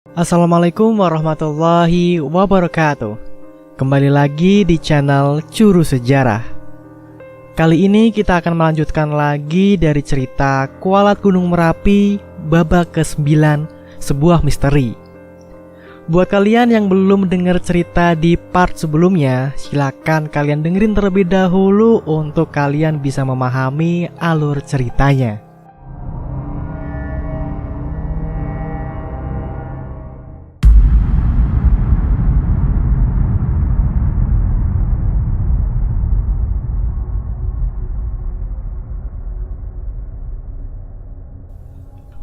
Assalamualaikum warahmatullahi wabarakatuh. Kembali lagi di channel Curu Sejarah. Kali ini kita akan melanjutkan lagi dari cerita Kualat Gunung Merapi babak ke-9, sebuah misteri. Buat kalian yang belum dengar cerita di part sebelumnya, silakan kalian dengerin terlebih dahulu untuk kalian bisa memahami alur ceritanya.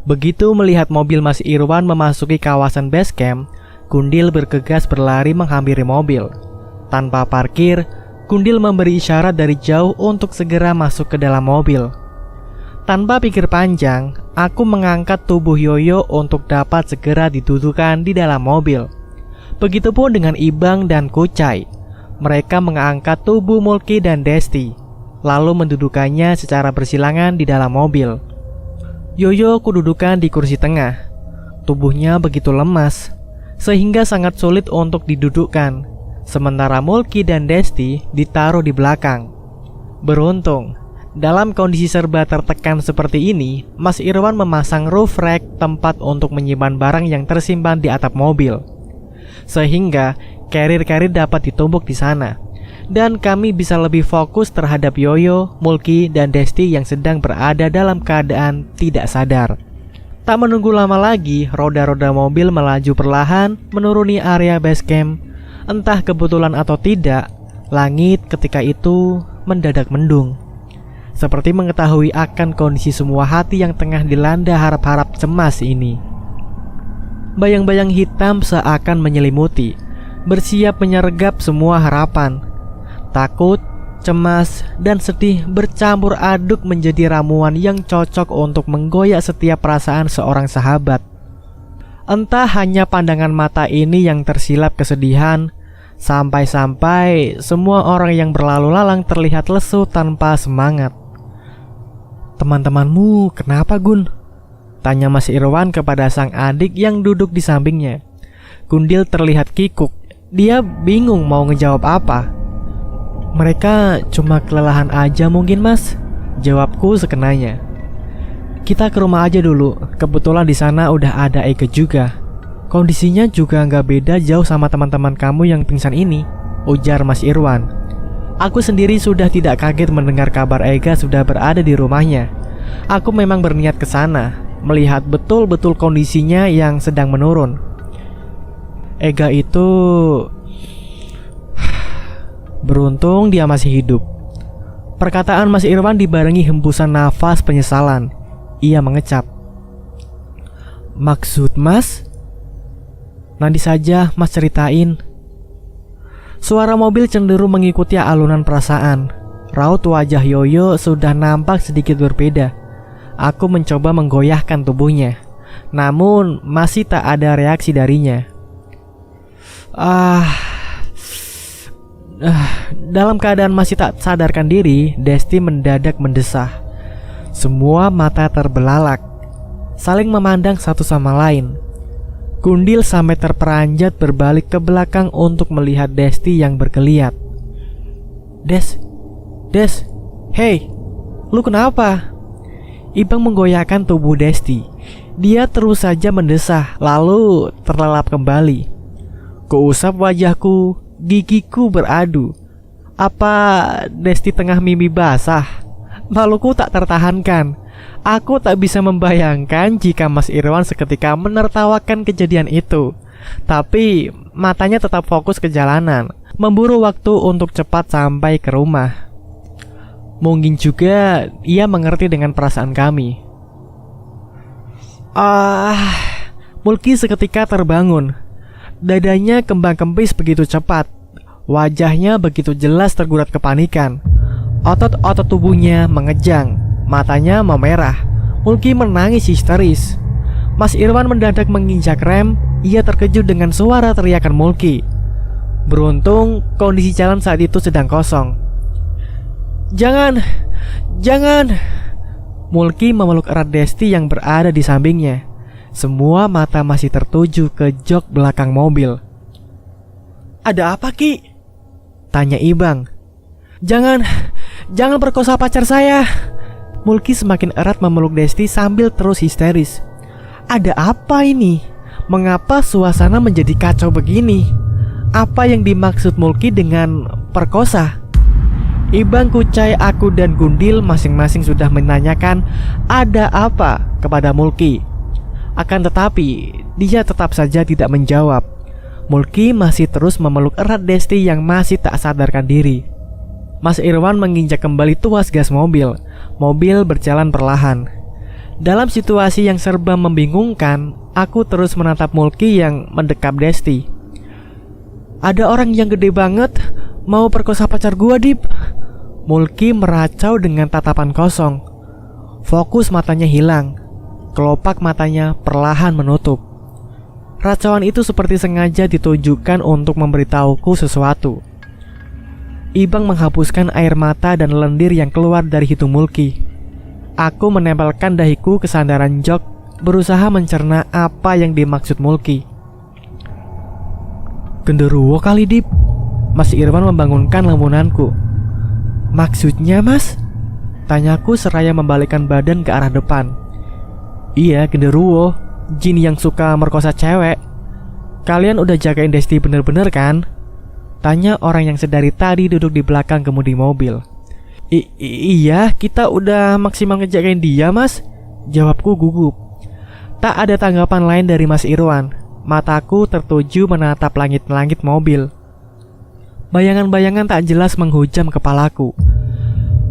Begitu melihat mobil Mas Irwan memasuki kawasan base camp, Gundil bergegas berlari menghampiri mobil. Tanpa parkir, Gundil memberi isyarat dari jauh untuk segera masuk ke dalam mobil. Tanpa pikir panjang, aku mengangkat tubuh Yoyo untuk dapat segera didudukkan di dalam mobil. Begitupun dengan Ibang dan Kucai. Mereka mengangkat tubuh Mulki dan Desti, lalu mendudukannya secara bersilangan di dalam mobil. Yoyo kududukan di kursi tengah. Tubuhnya begitu lemas, sehingga sangat sulit untuk didudukkan. Sementara Mulki dan Desti ditaruh di belakang. Beruntung, dalam kondisi serba tertekan seperti ini, Mas Irwan memasang roof rack, tempat untuk menyimpan barang yang tersimpan di atap mobil. Sehingga carrier-carrier dapat ditumpuk di sana. Dan kami bisa lebih fokus terhadap Yoyo, Mulki, dan Desti yang sedang berada dalam keadaan tidak sadar. Tak menunggu lama lagi, roda-roda mobil melaju perlahan menuruni area base camp. Entah kebetulan atau tidak, langit ketika itu mendadak mendung. Seperti mengetahui akan kondisi semua hati yang tengah dilanda harap-harap cemas ini. Bayang-bayang hitam seakan menyelimuti, bersiap menyergap semua harapan. Takut, cemas, dan sedih bercampur aduk menjadi ramuan yang cocok untuk menggoyak setiap perasaan seorang sahabat. Entah hanya pandangan mata ini yang tersilap kesedihan, sampai-sampai semua orang yang berlalu lalang terlihat lesu tanpa semangat. "Teman-temanmu kenapa, Gun?" tanya Mas Irwan kepada sang adik yang duduk di sampingnya. Gundil terlihat kikuk. Dia bingung mau ngejawab apa. "Mereka cuma kelelahan aja mungkin, Mas," jawabku sekenanya. "Kita ke rumah aja dulu. Kebetulan di sana udah ada Ega juga. Kondisinya juga nggak beda jauh sama teman-teman kamu yang pingsan ini," ujar Mas Irwan. Aku sendiri sudah tidak kaget mendengar kabar Ega sudah berada di rumahnya. Aku memang berniat ke sana, melihat betul-betul kondisinya yang sedang menurun. Ega itu... beruntung dia masih hidup. Perkataan Mas Irwan dibarengi hembusan nafas penyesalan. Ia mengecap, "Maksud Mas? Nanti saja Mas ceritain." Suara mobil cenderung mengikuti alunan perasaan. Raut wajah Yoyo sudah nampak sedikit berbeda. Aku mencoba menggoyahkan tubuhnya, namun masih tak ada reaksi darinya. Dalam keadaan masih tak sadarkan diri, Desti mendadak mendesah. Semua mata terbelalak, saling memandang satu sama lain. Gundil sampai terperanjat berbalik ke belakang untuk melihat Desti yang bergeliat. Des, hey, lu kenapa?" Ibang menggoyahkan tubuh Desti. Dia terus saja mendesah, lalu terlelap kembali. Kuusap wajahku, gigiku beradu. Apa Desti tengah mimpi basah? Maluku tak tertahankan. Aku tak bisa membayangkan jika Mas Irwan seketika menertawakan kejadian itu. Tapi matanya tetap fokus ke jalanan, memburu waktu untuk cepat sampai ke rumah. Mungkin juga ia mengerti dengan perasaan kami. Mulki seketika terbangun. Dadanya kembang-kempis begitu cepat. Wajahnya begitu jelas tergurat kepanikan. Otot-otot tubuhnya mengejang, matanya memerah. Mulki menangis histeris. Mas Irwan mendadak menginjak rem. Ia terkejut dengan suara teriakan Mulki. Beruntung kondisi jalan saat itu sedang kosong. Jangan. Mulki memeluk erat Desti yang berada di sampingnya. Semua mata masih tertuju ke jok belakang mobil. "Ada apa, Ki?" tanya Ibang. Jangan perkosa pacar saya." Mulki semakin erat memeluk Desti sambil terus histeris. "Ada apa ini? Mengapa suasana menjadi kacau begini? Apa yang dimaksud Mulki dengan perkosa?" Ibang, Kucai, aku dan Gundil masing-masing sudah menanyakan ada apa kepada Mulki. Akan tetapi dia tetap saja tidak menjawab. Mulki masih terus memeluk erat Desti yang masih tak sadarkan diri. Mas Irwan menginjak kembali tuas gas mobil. Mobil berjalan perlahan. Dalam situasi yang serba membingungkan, aku terus menatap Mulki yang mendekap Desti. "Ada orang yang gede banget mau perkosa pacar gua, Dip." Mulki meracau dengan tatapan kosong. Fokus matanya hilang. Kelopak matanya perlahan menutup. Racauan itu seperti sengaja ditujukan untuk memberitahuku sesuatu. Ibang menghapuskan air mata dan lendir yang keluar dari hidung Mulki. Aku menempelkan dahiku ke sandaran jok, berusaha mencerna apa yang dimaksud Mulki. "Genderuwo kali, Dip." Mas Irwan membangunkan lamunanku. "Maksudnya, Mas?" tanyaku seraya membalikkan badan ke arah depan. "Iya, genderuwo, jin yang suka merkosa cewek. Kalian udah jagain Desti bener-bener kan?" tanya orang yang sedari tadi duduk di belakang kemudi mobil. Iya, kita udah maksimal ngejagain dia, Mas," jawabku gugup. Tak ada tanggapan lain dari Mas Irwan. Mataku tertuju menatap langit-langit mobil. Bayangan-bayangan tak jelas menghujam kepalaku.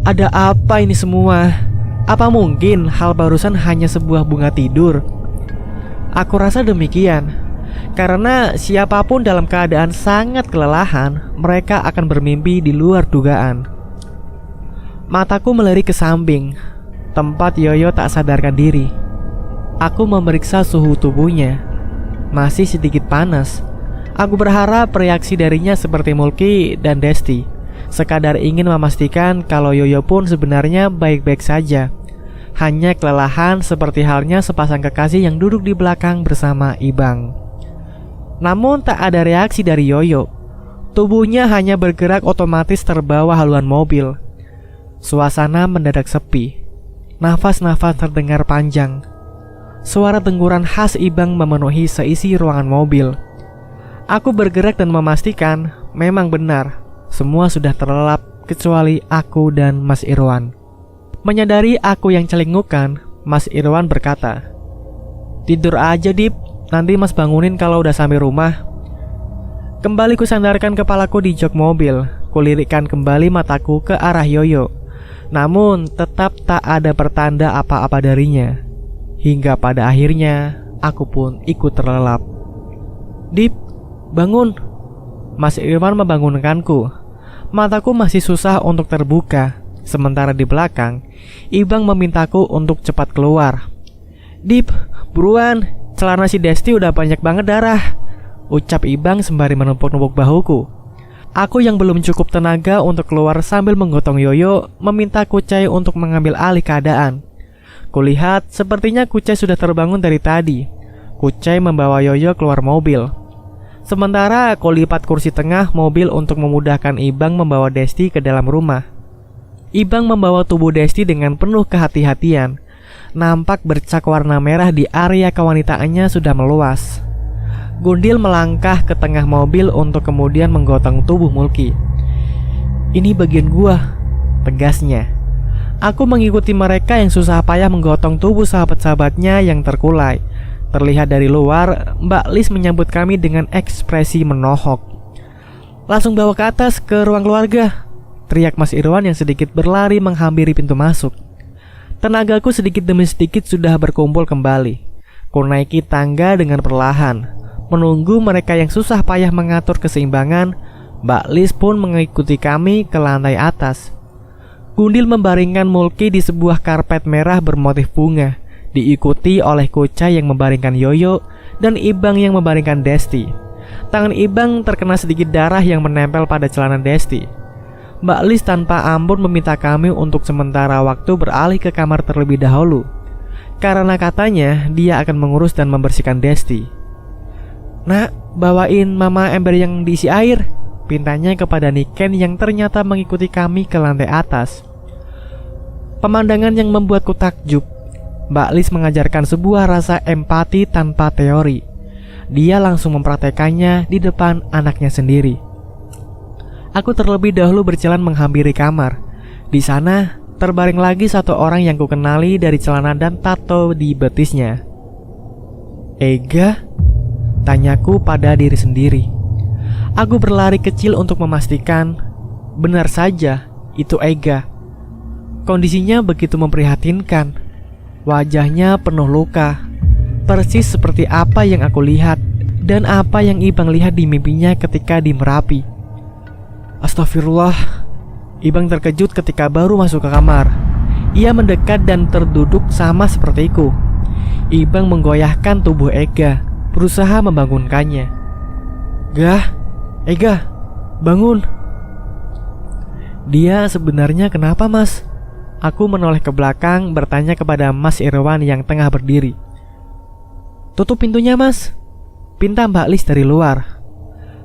Ada apa ini semua? Apa mungkin hal barusan hanya sebuah bunga tidur? Aku rasa demikian. Karena siapapun dalam keadaan sangat kelelahan, mereka akan bermimpi di luar dugaan. Mataku melirik ke samping, tempat Yoyo tak sadarkan diri. Aku memeriksa suhu tubuhnya. Masih sedikit panas. Aku berharap reaksi darinya seperti Mulki dan Desti, sekadar ingin memastikan kalau Yoyo pun sebenarnya baik-baik saja. Hanya kelelahan seperti halnya sepasang kekasih yang duduk di belakang bersama Ibang. Namun tak ada reaksi dari Yoyo. Tubuhnya hanya bergerak otomatis terbawa haluan mobil. Suasana mendadak sepi. Nafas-nafas terdengar panjang. Suara tengguran khas Ibang memenuhi seisi ruangan mobil. Aku bergerak dan memastikan memang benar, semua sudah terlelap kecuali aku dan Mas Irwan. Menyadari aku yang celingukan, Mas Irwan berkata, "Tidur aja, Dip, nanti Mas bangunin kalau udah sampai rumah." Kembali kusandarkan kepalaku di jok mobil. Kulirikkan kembali mataku ke arah Yoyo. Namun tetap tak ada pertanda apa-apa darinya. Hingga pada akhirnya aku pun ikut terlelap. "Dip, bangun." Mas Irwan membangunkanku. Mataku masih susah untuk terbuka. Sementara di belakang, Ibang memintaku untuk cepat keluar. "Dip, buruan, celana si Desti udah banyak banget darah," ucap Ibang sembari menumpuk-numpuk bahuku. Aku yang belum cukup tenaga untuk keluar sambil menggotong Yoyo, meminta Kucai untuk mengambil alih keadaan. Kulihat sepertinya Kucai sudah terbangun dari tadi. Kucai membawa Yoyo keluar mobil. Sementara aku lipat kursi tengah mobil untuk memudahkan Ibang membawa Desti ke dalam rumah. Ibang membawa tubuh Desti dengan penuh kehati-hatian. Nampak bercak warna merah di area kewanitaannya sudah meluas. Gundil melangkah ke tengah mobil untuk kemudian menggotong tubuh Mulki. "Ini bagian gua," tegasnya. Aku mengikuti mereka yang susah payah menggotong tubuh sahabat-sahabatnya yang terkulai. Terlihat dari luar, Mbak Lis menyambut kami dengan ekspresi menohok. "Langsung bawa ke atas ke ruang keluarga," teriak Mas Irwan yang sedikit berlari menghampiri pintu masuk. Tenagaku sedikit demi sedikit sudah berkumpul kembali. Ku naiki tangga dengan perlahan. Menunggu mereka yang susah payah mengatur keseimbangan, Mbak Lis pun mengikuti kami ke lantai atas. Gundil membaringkan Mulki di sebuah karpet merah bermotif bunga, diikuti oleh Kucai yang membaringkan Yoyo dan Ibang yang membaringkan Desti. Tangan Ibang terkena sedikit darah yang menempel pada celana Desti. Mbak Lis tanpa ampun meminta kami untuk sementara waktu beralih ke kamar terlebih dahulu. karena katanya dia akan mengurus dan membersihkan Desti. "Nak, bawain mama ember yang diisi air," pintanya kepada Niken yang ternyata mengikuti kami ke lantai atas. Pemandangan yang membuatku takjub. Mbak Lis mengajarkan sebuah rasa empati tanpa teori. Dia langsung mempraktekannya di depan anaknya sendiri. Aku terlebih dahulu berjalan menghampiri kamar. Di sana terbaring lagi satu orang yang kukenali dari celana dan tato di betisnya. "Ega?" tanyaku pada diri sendiri. Aku berlari kecil untuk memastikan. Benar saja, itu Ega. Kondisinya begitu memprihatinkan. Wajahnya penuh luka, persis seperti apa yang aku lihat dan apa yang Ibang lihat di mimpinya ketika di Merapi. Astagfirullah. Ibang terkejut ketika baru masuk ke kamar. Ia mendekat dan terduduk sama sepertiku. Ibang menggoyahkan tubuh Ega, berusaha membangunkannya. Ega, bangun." "Dia sebenarnya kenapa, Mas?" Aku menoleh ke belakang bertanya kepada Mas Irwan yang tengah berdiri. "Tutup pintunya, Mas," pinta Mbak Lis dari luar.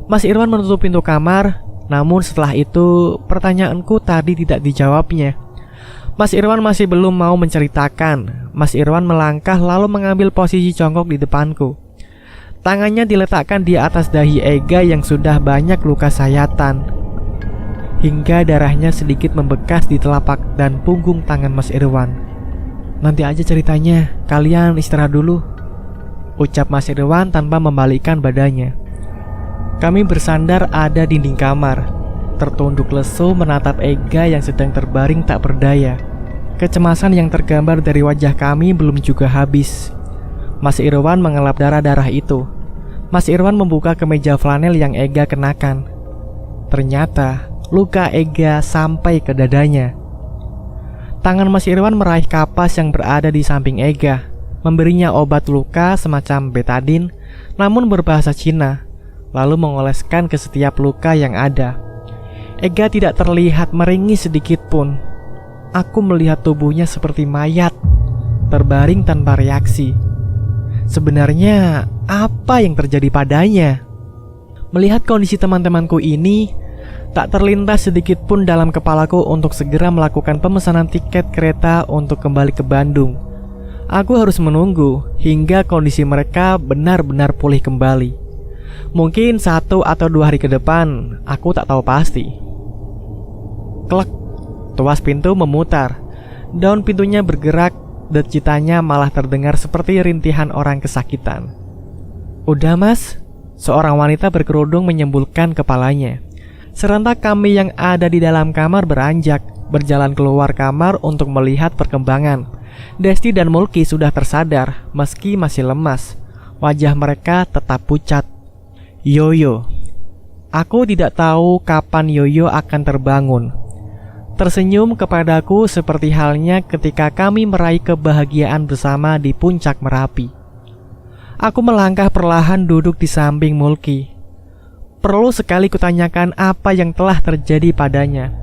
Mas Irwan menutup pintu kamar. Namun setelah itu pertanyaanku tadi tidak dijawabnya. Mas Irwan masih belum mau menceritakan. Mas Irwan melangkah lalu mengambil posisi jongkok di depanku. Tangannya diletakkan di atas dahi Ega yang sudah banyak luka sayatan, hingga darahnya sedikit membekas di telapak dan punggung tangan Mas Irwan. "Nanti aja ceritanya, kalian istirahat dulu," ucap Mas Irwan tanpa membalikkan badannya. Kami bersandar ada dinding kamar, tertunduk lesu menatap Ega yang sedang terbaring tak berdaya. Kecemasan yang tergambar dari wajah kami belum juga habis. Mas Irwan mengelap darah-darah itu. Mas Irwan membuka kemeja flanel yang Ega kenakan. Ternyata luka Ega sampai ke dadanya. Tangan Mas Irwan meraih kapas yang berada di samping Ega, memberinya obat luka semacam betadin, namun berbahasa Cina, lalu mengoleskan ke setiap luka yang ada. Ega tidak terlihat meringis sedikit pun. Aku melihat tubuhnya seperti mayat, terbaring tanpa reaksi. Sebenarnya apa yang terjadi padanya? Melihat kondisi teman-temanku ini, tak terlintas sedikit pun dalam kepalaku untuk segera melakukan pemesanan tiket kereta untuk kembali ke Bandung. Aku harus menunggu hingga kondisi mereka benar-benar pulih kembali. Mungkin 1 atau 2 hari ke depan, aku tak tahu pasti. Klek, tuas pintu memutar. Daun pintunya bergerak, decitannya malah terdengar seperti rintihan orang kesakitan. "Udah, Mas?" Seorang wanita berkerudung menyembulkan kepalanya. Serentak kami yang ada di dalam kamar beranjak, berjalan keluar kamar untuk melihat perkembangan. Desti dan Mulki sudah tersadar, meski masih lemas. Wajah mereka tetap pucat. Yoyo. Aku tidak tahu kapan Yoyo akan terbangun. Tersenyum kepadaku seperti halnya ketika kami meraih kebahagiaan bersama di puncak Merapi. Aku melangkah perlahan duduk di samping Mulki. Perlu sekali kutanyakan apa yang telah terjadi padanya.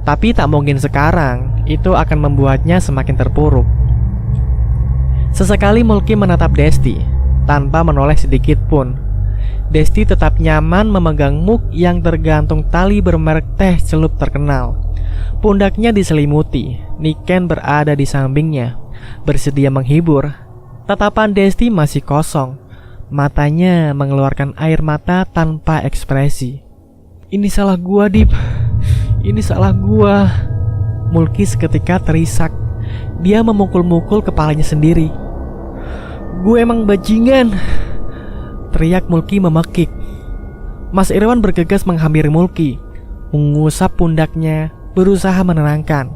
Tapi tak mungkin sekarang, itu akan membuatnya semakin terpuruk. Sesekali Mulki menatap Desti, tanpa menoleh sedikit pun. Desti tetap nyaman memegang muk yang tergantung tali bermerek teh celup terkenal. Pundaknya diselimuti, Niken berada di sampingnya, bersedia menghibur. Tatapan Desti masih kosong. Matanya mengeluarkan air mata tanpa ekspresi. "Ini salah gua, Dip. Ini salah gua." Mulki seketika terisak. Dia memukul-mukul kepalanya sendiri. "Gue emang bajingan," teriak Mulki memekik. Mas Irwan bergegas menghampiri Mulki, mengusap pundaknya, berusaha menenangkan.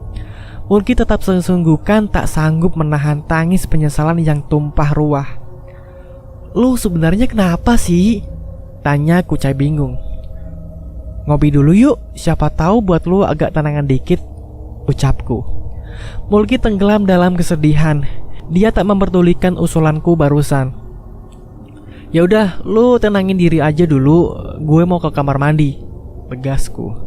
Mulki tetap sesungguhkan tak sanggup menahan tangis penyesalan yang tumpah ruah. "Lu sebenarnya kenapa sih?" tanya Kucai bingung. "Ngopi dulu yuk, siapa tahu buat lu agak tenangan dikit," ucapku. Mulki tenggelam dalam kesedihan. Dia tak memperdulikan usulanku barusan. "Ya udah, lu tenangin diri aja dulu, gue mau ke kamar mandi," tegasku.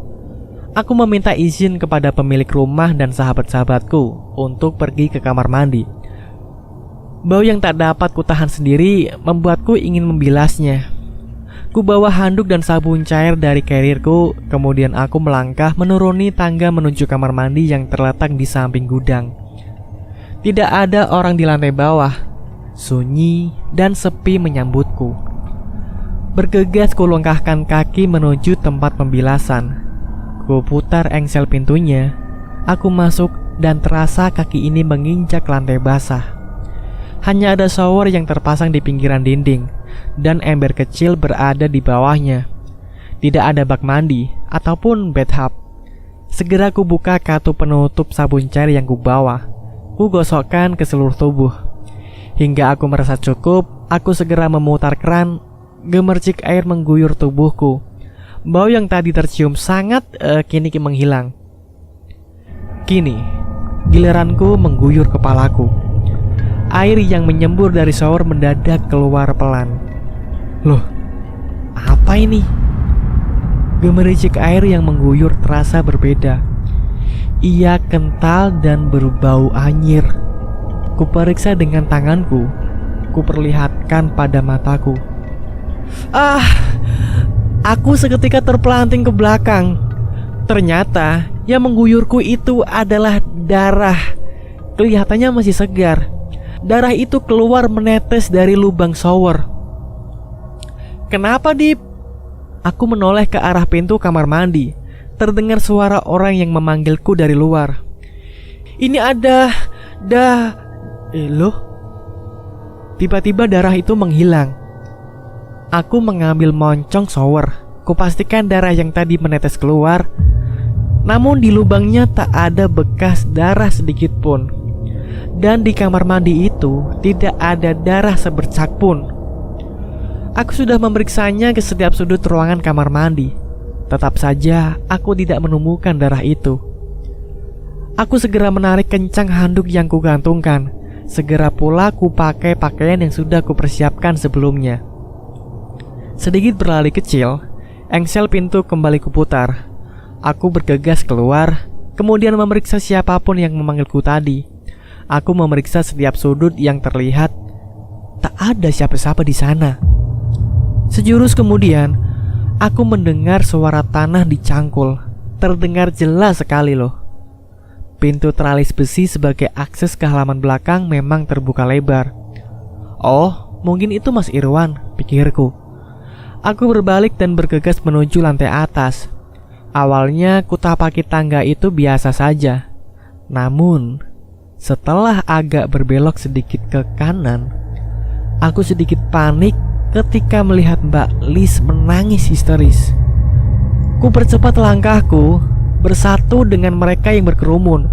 Aku meminta izin kepada pemilik rumah dan sahabat-sahabatku untuk pergi ke kamar mandi. Bau yang tak dapat kutahan sendiri membuatku ingin membilasnya. Ku bawa handuk dan sabun cair dari karirku, kemudian aku melangkah menuruni tangga menuju kamar mandi yang terletak di samping gudang. Tidak ada orang di lantai bawah, sunyi dan sepi menyambutku. Bergegas ku langkahkan kaki menuju tempat pembilasan. Ku putar engsel pintunya, aku masuk dan terasa kaki ini menginjak lantai basah. Hanya ada shower yang terpasang di pinggiran dinding, dan ember kecil berada di bawahnya. Tidak ada bak mandi ataupun bathtub. Segera ku buka kartu penutup sabun cair yang ku bawa. Ku gosokkan ke seluruh tubuh. Hingga aku merasa cukup, aku segera memutar keran. Gemercik air mengguyur tubuhku. Bau yang tadi tercium sangat kini menghilang. Kini giliranku mengguyur kepalaku. Air yang menyembur dari shower mendadak keluar pelan. Loh, apa ini? Gemericik air yang mengguyur terasa berbeda. Ia kental dan berbau anyir. Kuperiksa dengan tanganku. Kuperlihatkan pada mataku. Aku seketika terpelanting ke belakang. Ternyata yang mengguyurku itu adalah darah. Kelihatannya masih segar. Darah itu keluar menetes dari lubang shower. Kenapa, Dip? Aku menoleh ke arah pintu kamar mandi. Terdengar suara orang yang memanggilku dari luar. Ini ada... Loh? Tiba-tiba darah itu menghilang. Aku mengambil moncong shower. Kupastikan darah yang tadi menetes keluar. Namun di lubangnya tak ada bekas darah sedikit pun. Dan di kamar mandi itu tidak ada darah sebercak pun. Aku sudah memeriksanya ke setiap sudut ruangan kamar mandi. Tetap saja aku tidak menemukan darah itu. Aku segera menarik kencang handuk yang kugantungkan. Segera pula ku pakai pakaian yang sudah kupersiapkan sebelumnya. Sedikit berlari kecil, engsel pintu kembali kuputar. Aku bergegas keluar, kemudian memeriksa siapapun yang memanggilku tadi. Aku memeriksa setiap sudut yang terlihat. Tak ada siapa-siapa di sana. Sejurus kemudian, aku mendengar suara tanah dicangkul. Terdengar jelas sekali loh. Pintu teralis besi sebagai akses ke halaman belakang memang terbuka lebar. Oh, mungkin itu Mas Irwan, pikirku. Aku berbalik dan bergegas menuju lantai atas. Awalnya kutapaki tangga itu biasa saja. Namun setelah agak berbelok sedikit ke kanan, aku sedikit panik ketika melihat Mbak Lis menangis histeris. Ku percepat langkahku, bersatu dengan mereka yang berkerumun.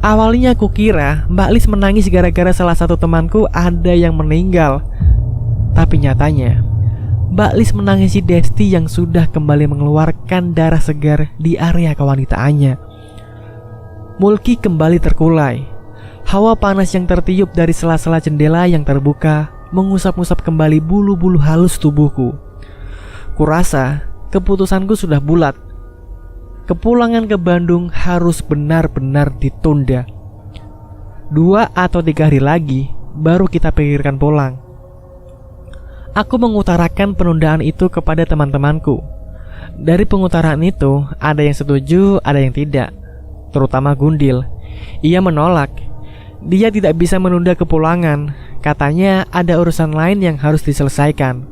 Awalnya aku kira Mbak Lis menangis gara-gara salah satu temanku ada yang meninggal. Tapi nyatanya Mbak Lis menangisi Desti yang sudah kembali mengeluarkan darah segar di area kewanitaannya. Mulki kembali terkulai. Hawa panas yang tertiup dari sela-sela jendela yang terbuka mengusap-usap kembali bulu-bulu halus tubuhku. Kurasa keputusanku sudah bulat. Kepulangan ke Bandung harus benar-benar ditunda. 2 atau 3 hari lagi baru kita pikirkan pulang. Aku mengutarakan penundaan itu kepada teman-temanku. Dari pengutaraan itu ada yang setuju, ada yang tidak. Terutama Gundil. Ia menolak. Dia tidak bisa menunda kepulangan. Katanya ada urusan lain yang harus diselesaikan.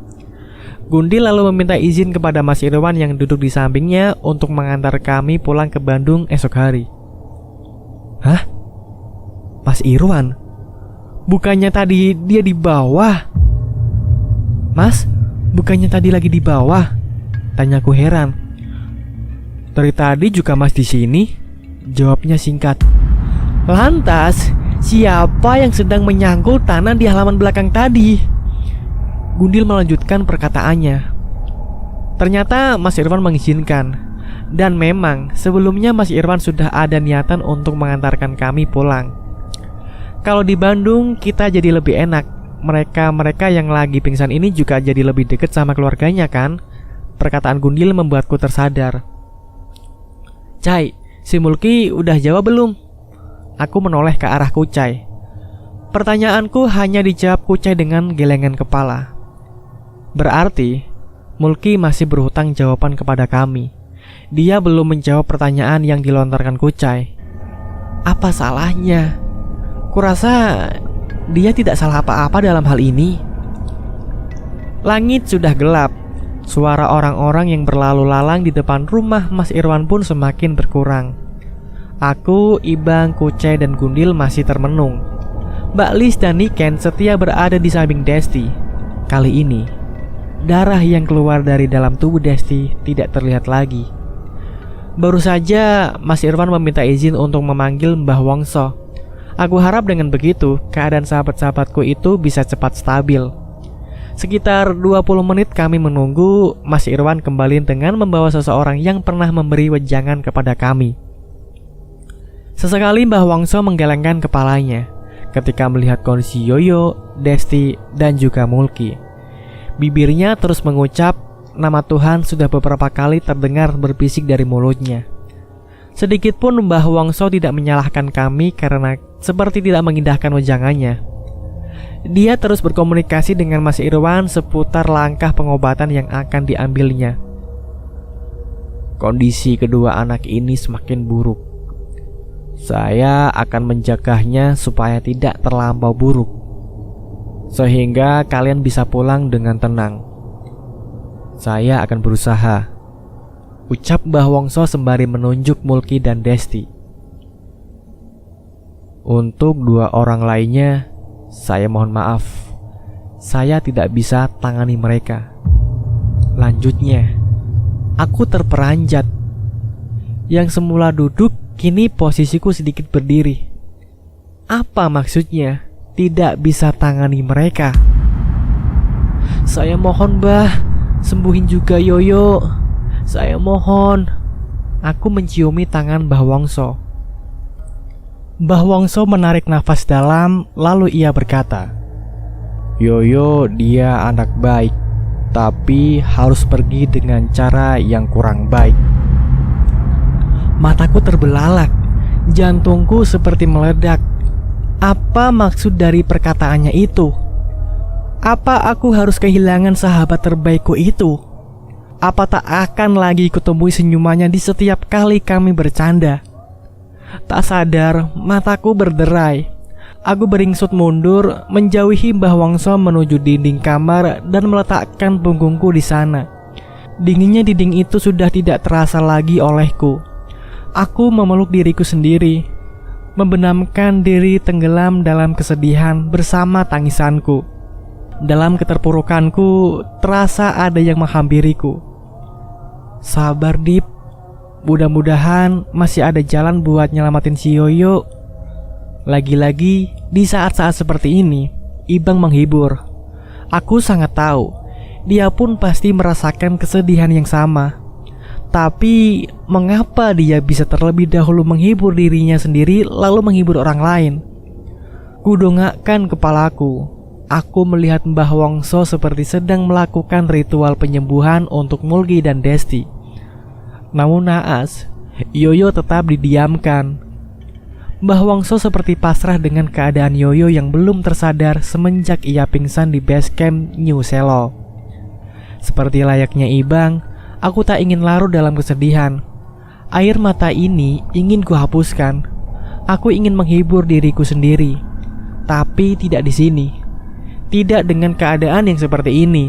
Gundil lalu meminta izin kepada Mas Irwan yang duduk di sampingnya untuk mengantar kami pulang ke Bandung esok hari. Hah? Mas Irwan? Bukannya tadi dia di bawah? Mas, bukannya tadi lagi di bawah? Tanyaku heran. Dari tadi juga Mas di sini? Jawabnya singkat. Lantas, siapa yang sedang menyangkul tanah di halaman belakang tadi? Gundil melanjutkan perkataannya. Ternyata Mas Irwan mengizinkan. Dan memang sebelumnya Mas Irwan sudah ada niatan untuk mengantarkan kami pulang. Kalau di Bandung kita jadi lebih enak. Mereka yang lagi pingsan ini juga jadi lebih dekat sama keluarganya kan? Perkataan Gundil membuatku tersadar. Cai, si Mulki udah jawab belum? Aku menoleh ke arah Kucai. Pertanyaanku hanya dijawab Kucai dengan gelengan kepala. Berarti Mulki masih berhutang jawaban kepada kami. Dia belum menjawab pertanyaan yang dilontarkan Kucai. Apa salahnya? Kurasa dia tidak salah apa-apa dalam hal ini. Langit sudah gelap. Suara orang-orang yang berlalu lalang di depan rumah Mas Irwan pun semakin berkurang. Aku, Ibang, Kucai, dan Gundil masih termenung. Mbak Lis dan Niken setia berada di samping Desti. Kali ini, darah yang keluar dari dalam tubuh Desti tidak terlihat lagi. Baru saja Mas Irwan meminta izin untuk memanggil Mbah Wongso. Aku harap dengan begitu, keadaan sahabat-sahabatku itu bisa cepat stabil. Sekitar 20 menit kami menunggu. Mas Irwan kembali dengan membawa seseorang yang pernah memberi wejangan kepada kami. Sesekali Mbah Wongso menggelengkan kepalanya ketika melihat kondisi Yoyo, Desti, dan juga Mulki. Bibirnya terus mengucap nama Tuhan sudah beberapa kali terdengar berbisik dari mulutnya. Sedikitpun Mbah Wongso tidak menyalahkan kami karena seperti tidak mengindahkan wejangannya. Dia terus berkomunikasi dengan Mas Irwan seputar langkah pengobatan yang akan diambilnya. Kondisi kedua anak ini semakin buruk. Saya akan menjaganya supaya tidak terlampau buruk, sehingga kalian bisa pulang dengan tenang. Saya akan berusaha, ucap Mbah Wongso sembari menunjuk Mulki dan Desti. Untuk 2 orang lainnya, saya mohon maaf. Saya tidak bisa tangani mereka. Lanjutnya, aku terperanjat. Yang semula duduk, kini posisiku sedikit berdiri. Apa maksudnya? Tidak bisa tangani mereka. Saya mohon, Mbah, sembuhin juga Yoyo. Saya mohon. Aku menciumi tangan Mbah Wongso. Mbah Wongso menarik nafas dalam, lalu ia berkata, Yoyo dia anak baik, tapi harus pergi dengan cara yang kurang baik. Mataku terbelalak, jantungku seperti meledak. Apa maksud dari perkataannya itu? Apa aku harus kehilangan sahabat terbaikku itu? Apa tak akan lagi kutemui senyumannya di setiap kali kami bercanda? Tak sadar, mataku berderai. Aku beringsut mundur, menjauhi Mbah Wongso menuju dinding kamar dan meletakkan punggungku di sana. Dinginnya dinding itu sudah tidak terasa lagi olehku. Aku memeluk diriku sendiri, membenamkan diri tenggelam dalam kesedihan bersama tangisanku. Dalam keterpurukanku, terasa ada yang menghampiriku. Sabar, Dip. Mudah-mudahan masih ada jalan buat nyelamatin si Yoyo. Lagi-lagi di saat-saat seperti ini, Ibang menghibur. Aku sangat tahu, dia pun pasti merasakan kesedihan yang sama. Tapi mengapa dia bisa terlebih dahulu menghibur dirinya sendiri lalu menghibur orang lain? Kudongakkan kepalaku. Aku melihat Mbah Wongso seperti sedang melakukan ritual penyembuhan untuk Mulki dan Desti. Namun naas, Yoyo tetap didiamkan. Mbah Wongso seperti pasrah dengan keadaan Yoyo yang belum tersadar semenjak ia pingsan di base camp New Selo. Seperti layaknya Ibang, aku tak ingin larut dalam kesedihan. Air mata ini ingin kuhapuskan. Aku ingin menghibur diriku sendiri, tapi tidak di sini. Tidak dengan keadaan yang seperti ini.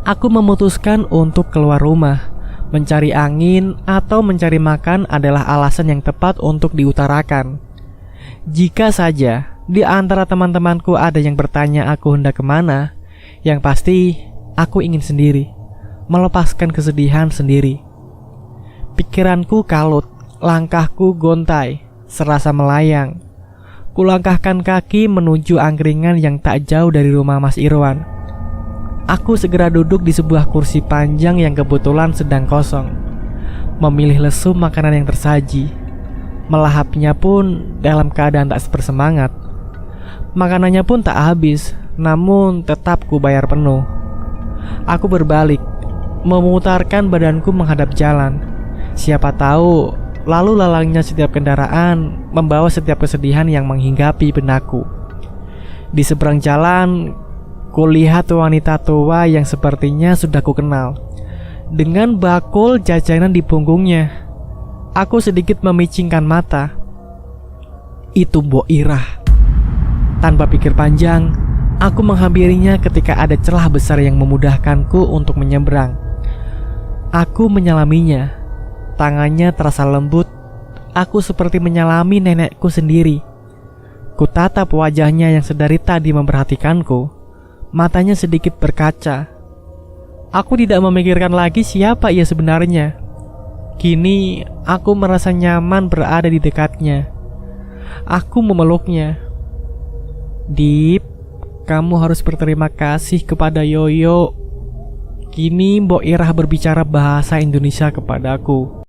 Aku memutuskan untuk keluar rumah. Mencari angin atau mencari makan adalah alasan yang tepat untuk diutarakan. Jika saja di antara teman-temanku ada yang bertanya aku hendak kemana, yang pasti aku ingin sendiri, melepaskan kesedihan sendiri. Pikiranku kalut, langkahku gontai, serasa melayang. Kulangkahkan kaki menuju angkringan yang tak jauh dari rumah Mas Irwan. Aku segera duduk di sebuah kursi panjang yang kebetulan sedang kosong, memilih lesu makanan yang tersaji. Melahapnya pun dalam keadaan tak bersemangat. Makanannya pun tak habis, namun tetap ku bayar penuh. Aku berbalik, memutarkan badanku menghadap jalan. Siapa tahu lalu lalangnya setiap kendaraan membawa setiap kesedihan yang menghinggapi benakku. Di seberang jalan, kulihat wanita tua yang sepertinya sudah kukenal, dengan bakul jajanan di punggungnya. Aku sedikit memicingkan mata. Itu Mbok Irah. Tanpa pikir panjang, aku menghampirinya ketika ada celah besar yang memudahkanku untuk menyeberang. Aku menyalaminya. Tangannya terasa lembut. Aku seperti menyalami nenekku sendiri. Kutatap wajahnya yang sedari tadi memperhatikanku. Matanya sedikit berkaca. Aku tidak memikirkan lagi siapa ia sebenarnya. Kini aku merasa nyaman berada di dekatnya. Aku memeluknya. Dip, kamu harus berterima kasih kepada Yoyo. Kini Mbok Irah berbicara bahasa Indonesia kepadaku.